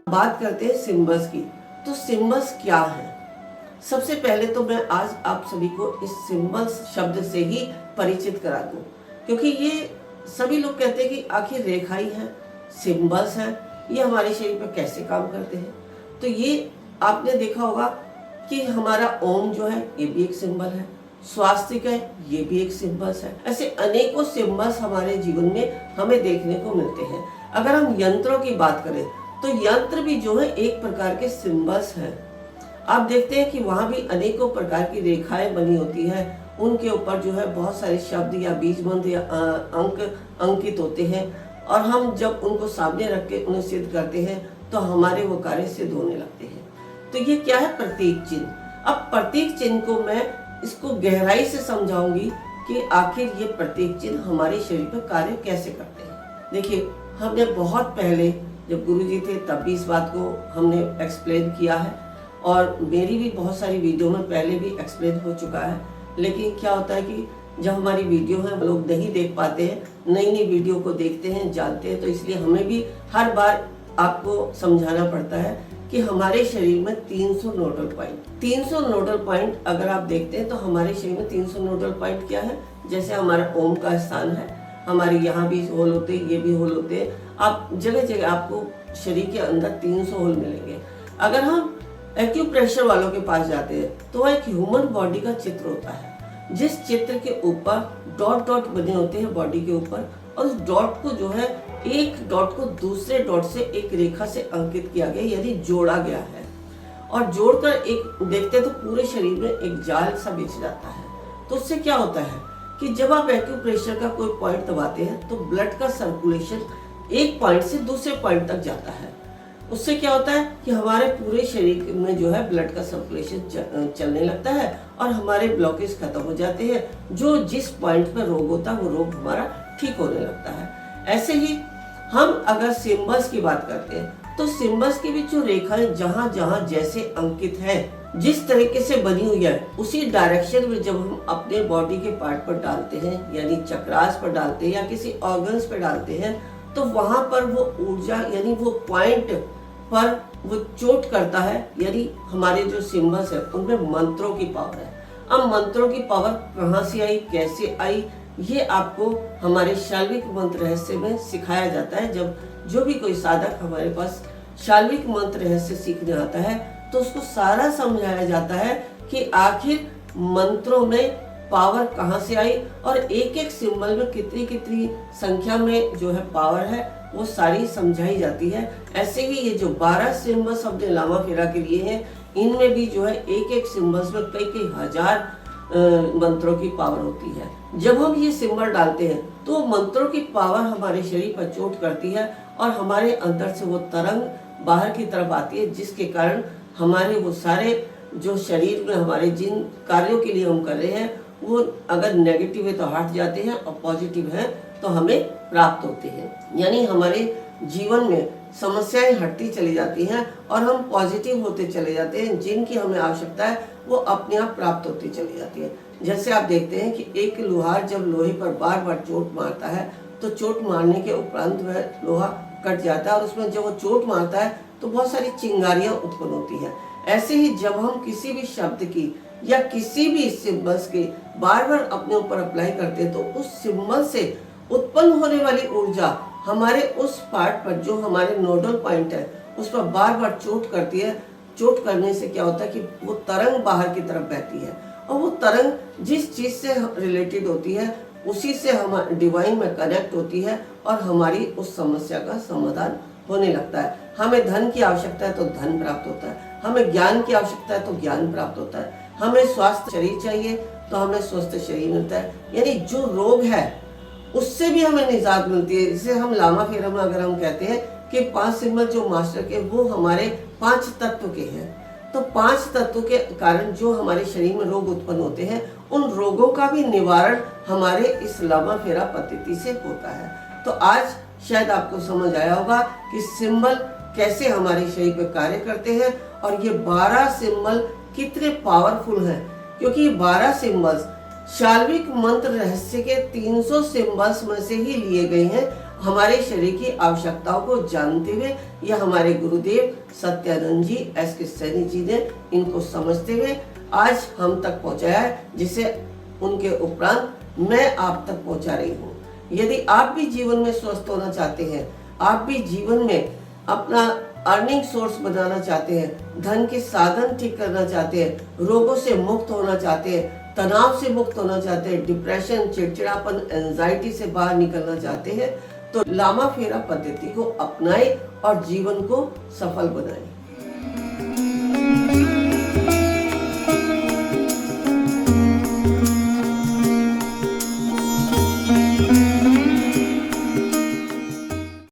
बात करते हैं सिम्बल्स की। तो सिम्बल्स क्या है? सबसे पहले तो मैं आज आप सभी को इस सिम्बल्स शब्द से ही परिचित करा दूं, क्योंकि ये सभी लोग कहते हैं कि आखिर रेखाएं हैं, सिम्बल्स हैं, ये हमारे शरीर पर कैसे काम करते हैं। तो ये आपने देखा होगा कि हमारा ओम जो है ये भी एक सिंबल है, स्वास्तिक है ये भी एक सिम्बल्स है। ऐसे अनेकों सिम्बल्स हमारे जीवन में हमें देखने को मिलते हैं। अगर हम यंत्रों की बात करें तो यंत्र भी जो है एक प्रकार के सिम्बल्स हैं। आप देखते हैं कि वहाँ भी अनेकों प्रकार की रेखाएं बनी होती है, उनके ऊपर जो है बहुत सारे शब्द या बीज मंत्र या अंक अंकित होते हैं, और हम जब उनको सामने रख के उन्हें सिद्ध करते हैं तो हमारे वो कार्य सिद्ध होने लगते हैं। तो ये क्या है? प्रतीक चिन्ह। अब प्रतीक चिन्ह को मैं इसको गहराई से समझाऊंगी कि आखिर ये प्रतीक चिन्ह हमारे शरीर पर कार्य कैसे करते हैं। देखिए, हमने बहुत पहले जब गुरुजी थे तब भी इस बात को हमने एक्सप्लेन किया है, और मेरी भी बहुत सारी वीडियो में पहले भी एक्सप्लेन हो चुका है। लेकिन क्या होता है कि जब हमारी वीडियो है लोग नहीं देख पाते हैं, नई नई वीडियो को देखते हैं, जानते हैं, तो इसलिए हमें भी हर बार आपको समझाना पड़ता है कि हमारे शरीर में 300 नोडल पॉइंट अगर आप देखते हैं तो हमारे शरीर में 300 नोडल पॉइंट क्या है? जैसे हमारा ओम का स्थान है, हमारे यहाँ भी होल होते हैं, ये भी होल होते हैं। आप जगह जगह आपको शरीर के अंदर 300 होल मिलेंगे। अगर हम एक्यूप्रेशर वालों के पास जाते हैं तो वह एक ह्यूमन बॉडी का चित्र होता है, जिस चित्र के ऊपर डॉट डॉट बने होते हैं बॉडी के ऊपर, और उस डॉट को जो है एक डॉट को दूसरे डॉट से एक रेखा से अंकित किया गया, यानी जोड़ा गया है। और जोड़कर एक देखते तो पूरे शरीर में एक जाल सा बिछ जाता है। तो उससे क्या होता है कि जब आप एक्यूप्रेशर का कोई पॉइंट दबाते हैं तो ब्लड का सर्कुलेशन एक पॉइंट से दूसरे पॉइंट तक जाता है। उससे क्या होता है कि हमारे पूरे शरीर में जो है ब्लड का सर्कुलेशन चलने लगता है और हमारे ब्लॉकेज खत्म हो जाते हैं। जो जिस पॉइंट पर रोग होता है वो रोग हमारा ठीक होने लगता है। ऐसे ही हम अगर सिम्बल्स की बात करते हैं तो सिम्बल्स की भी जो रेखाएं जहां जहां जैसे अंकित है, जिस तरीके से बनी हुई है, उसी डायरेक्शन में जब हम अपने बॉडी के पार्ट पर डालते हैं, यानी चक्रास पर डालते हैं या किसी ऑर्गन्स पर डालते हैं, तो वहां पर वो ऊर्जा यानी वो पॉइंट पर वो चोट करता है। यानी हमारे जो सिम्बल्स है उनमें मंत्रों की पावर है। अब मंत्रों की पावर कहाँ से आई, कैसे आई, ये आपको हमारे शाल्विक मंत्र रहस्य में सिखाया जाता है। जब जो भी कोई साधक हमारे पास शाल्विक मंत्र रहस्य सीखने आता है तो उसको सारा समझाया जाता है कि आखिर मंत्रों में पावर कहाँ से आई और एक एक सिंबल में कितनी कितनी संख्या में जो है पावर है, वो सारी समझाई जाती है। ऐसे ही ये जो 12 सिंबल्स हमने लामा फेरा के लिए हैं, इनमें भी जो है एक एक सिंबल्स में कई कई हजार मंत्रों की पावर होती है। जब हम ये सिंबल डालते हैं तो मंत्रों की पावर हमारे शरीर पर चोट करती है और हमारे अंदर से वो तरंग बाहर की तरफ आती है, जिसके कारण हमारे वो सारे जो शरीर में हमारे जिन कार्यों के लिए हम कर रहे हैं वो अगर नेगेटिव है तो हट जाते हैं और पॉजिटिव है तो हमें प्राप्त होते हैं। यानी हमारे जीवन में समस्याएं हटती चली जाती हैं और हम पॉजिटिव होते चले जाते हैं। जिनकी हमें आवश्यकता है वो अपने आप प्राप्त होती चली जाती है। जैसे आप देखते हैं कि एक लोहार जब लोहे पर बार बार चोट मारता है तो चोट मारने के उपरांत वह लोहा कट जाता है और उसमें जब वो चोट मारता है तो बहुत सारी चिंगारियां उत्पन्न होती है। ऐसे ही जब हम किसी भी शब्द की या किसी भी सिंबल्स के बार बार अपने ऊपर अप्लाई करते हैं तो उस सिंबल से उत्पन्न होने वाली ऊर्जा हमारे उस पार्ट पर जो हमारे नोडल पॉइंट है उस पर बार बार चोट करती है। चोट करने से क्या होता है कि वो तरंग बाहर की तरफ बहती है और वो तरंग जिस चीज से रिलेटेड होती है उसी से हम डिवाइन में कनेक्ट होती है और हमारी उस समस्या का समाधान होने लगता है। हमें धन की आवश्यकता है तो धन प्राप्त होता है, हमें ज्ञान की आवश्यकता है तो ज्ञान प्राप्त होता है, हमें स्वस्थ शरीर चाहिए तो हमें स्वस्थ शरीर मिलता है। यानी जो रोग है उससे भी हमें निजात मिलती है। जिसे हम लामा फेरा में अगर हम कहते हैं कि 5 सिंबल जो मास्टर के वो हमारे 5 तत्व के हैं, तो 5 तत्व के कारण जो हमारे शरीर में रोग उत्पन्न होते हैं उन रोगों का भी निवारण हमारे इस लामा फेरा पद्धति से होता है। तो आज शायद आपको समझ आया होगा कि सिंबल कैसे हमारे शरीर पर कार्य करते हैं और ये 12 सिंबल कितने पावरफुल हैं, क्योंकि ये 12 सिंबल्स शाल्विक मंत्र रहस्य के 300 सिंबल्स में से ही लिए गए हैं। हमारे शरीर की आवश्यकताओं को जानते हुए, या हमारे गुरुदेव सत्यानंद जी एस के सैनी जी ने इनको समझते हुए आज हम तक पहुंचाया है, जिसे उनके उपरांत मैं आप तक पहुंचा रही हूँ। यदि आप भी जीवन में स्वस्थ होना चाहते हैं, आप भी जीवन में अपना अर्निंग सोर्स बनाना चाहते हैं, धन के साधन ठीक करना चाहते हैं, रोगों से मुक्त होना चाहते हैं, तनाव से मुक्त होना चाहते हैं, डिप्रेशन, चिड़चिड़ापन, एंजाइटी से बाहर निकलना चाहते हैं, तो लामा फेरा पद्धति को अपनाएं और जीवन को सफल बनाएं।